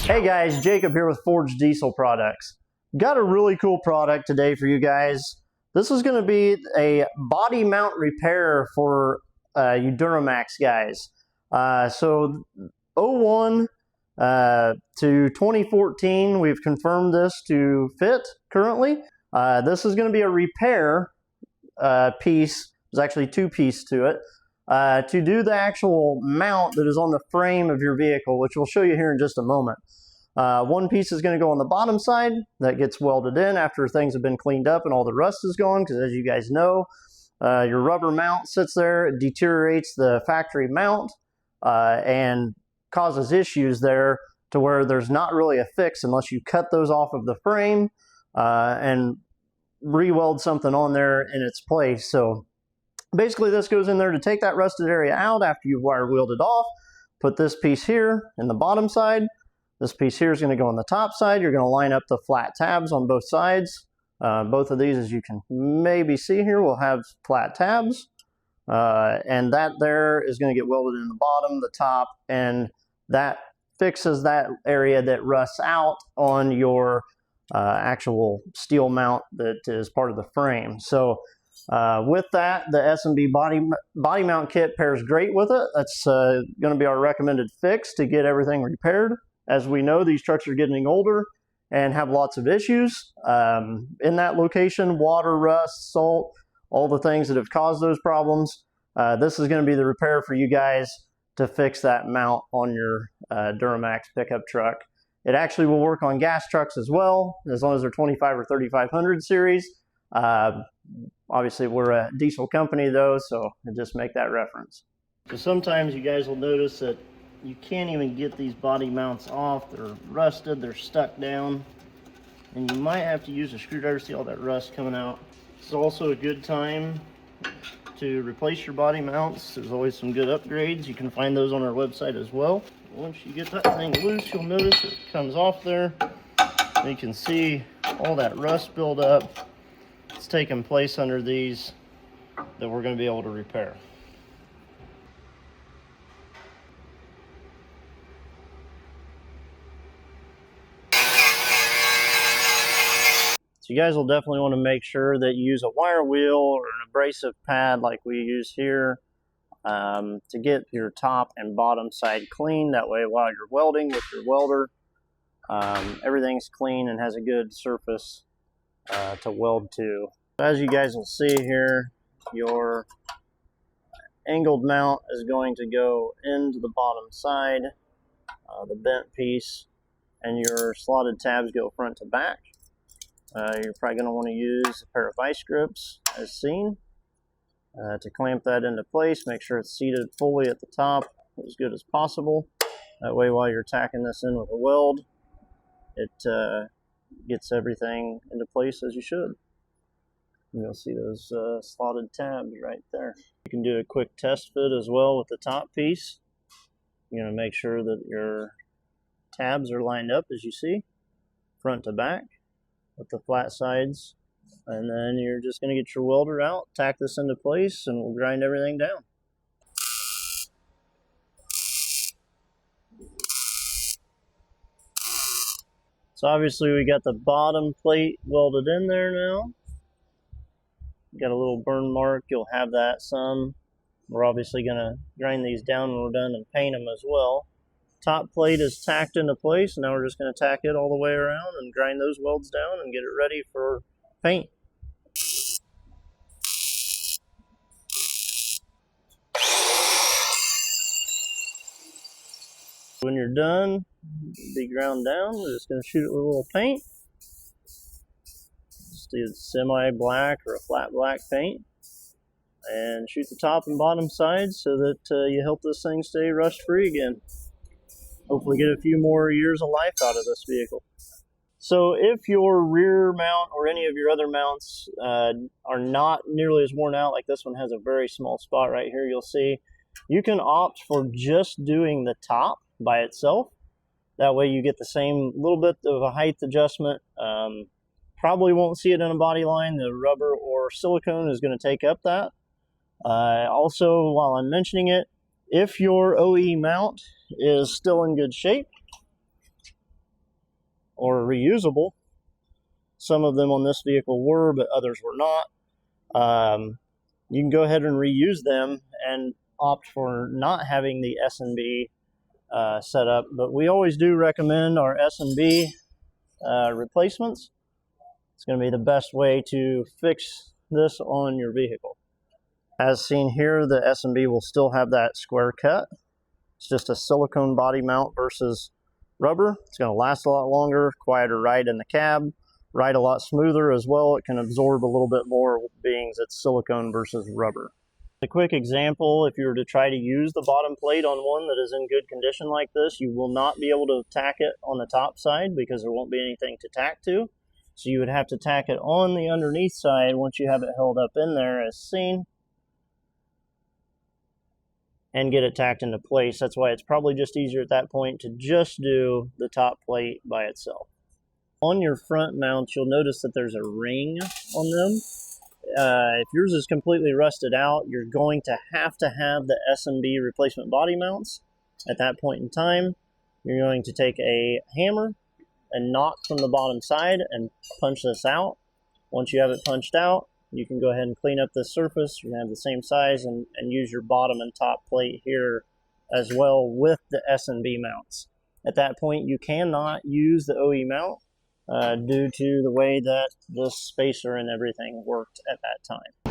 Hey guys, Jacob here with Forged Diesel Products. Got a really cool product today for you guys. This is going to be a body mount repair for you Duramax guys. So 01 to 2014, we've confirmed this to fit currently. This is going to be a repair piece. There's actually two pieces to it. To do the actual mount that is on the frame of your vehicle, which we'll show you here in just a moment. One piece is going to go on the bottom side that gets welded in after things have been cleaned up and all the rust is gone, because as you guys know, your rubber mount sits there, it deteriorates the factory mount and causes issues there to where there's not really a fix unless you cut those off of the frame and re-weld something on there in its place. So basically this goes in there to take that rusted area out after you've wire wheeled it off. Put this piece here in the bottom side. This piece here is going to go on the top side. You're going to line up the flat tabs on both sides. Both of these, as you can maybe see here, will have flat tabs. And that there is going to get welded in the bottom, the top, and that fixes that area that rusts out on your actual steel mount that is part of the frame. So with that, the S&B body mount kit pairs great with it. That's going to be our recommended fix to get everything repaired. As we know, these trucks are getting older and have lots of issues in that location: water, rust, salt, all the things that have caused those problems. This is going to be the repair for you guys to fix that mount on your Duramax pickup truck. It actually will work on gas trucks as well, as long as they're 25 or 3500 series. Obviously, we're a diesel company though, so I just make that reference. So sometimes you guys will notice that you can't even get these body mounts off. They're rusted, they're stuck down, and you might have to use a screwdriver to see all that rust coming out. It's also a good time to replace your body mounts. There's always some good upgrades. You can find those on our website as well. Once you get that thing loose, you'll notice it comes off there. You can see all that rust build up. It's taking place under these that we're going to be able to repair. So you guys will definitely want to make sure that you use a wire wheel or an abrasive pad like we use here to get your top and bottom side clean. That way while you're welding with your welder, everything's clean and has a good surface to weld to. As you guys will see here, your angled mount is going to go into the bottom side, the bent piece, and your slotted tabs go front to back. You're probably going to want to use a pair of vice grips as seen to clamp that into place. Make sure it's seated fully at the top as good as possible. That way while you're tacking this in with a weld, it gets everything into place as you should. And you'll see those slotted tabs right there. You can do a quick test fit as well with the top piece. You're going to make sure that your tabs are lined up as you see, front to back, with the flat sides, and then you're just going to get your welder out, tack this into place, and we'll grind everything down. So obviously we got the bottom plate welded in there now. Got a little burn mark, you'll have that some. We're obviously going to grind these down when we're done and paint them as well. Top plate is tacked into place, and now we're just going to tack it all the way around and grind those welds down and get it ready for paint. When you're done, be ground down. We're just going to shoot it with a little paint. Just do semi-black or a flat black paint. And shoot the top and bottom sides so that you help this thing stay rust-free again. Hopefully get a few more years of life out of this vehicle. So if your rear mount or any of your other mounts are not nearly as worn out, like this one has a very small spot right here, you'll see, you can opt for just doing the top by itself. That way you get the same little bit of a height adjustment. Probably won't see it in a body line. The rubber or silicone is going to take up that. Also, while I'm mentioning it, if your OE mount is still in good shape, or reusable. Some of them on this vehicle were, but others were not. You can go ahead and reuse them and opt for not having the S&B set up, but we always do recommend our S&B replacements. It's going to be the best way to fix this on your vehicle. As seen here, the S&B will still have that square cut. It's just a silicone body mount versus rubber. It's going to last a lot longer, quieter ride in the cab, ride a lot smoother as well. It can absorb a little bit more being it's silicone versus rubber. A quick example, if you were to try to use the bottom plate on one that is in good condition like this, you will not be able to tack it on the top side because there won't be anything to tack to. So you would have to tack it on the underneath side once you have it held up in there as seen, and get it tacked into place. That's why it's probably just easier at that point to just do the top plate by itself. On your front mounts, you'll notice that there's a ring on them. If yours is completely rusted out, you're going to have the S&B replacement body mounts. At that point in time, you're going to take a hammer and knock from the bottom side and punch this out. Once you have it punched out, you can go ahead and clean up this surface. You're going to have the same size and use your bottom and top plate here as well with the S&B mounts. At that point, you cannot use the OE mount due to the way that this spacer and everything worked at that time.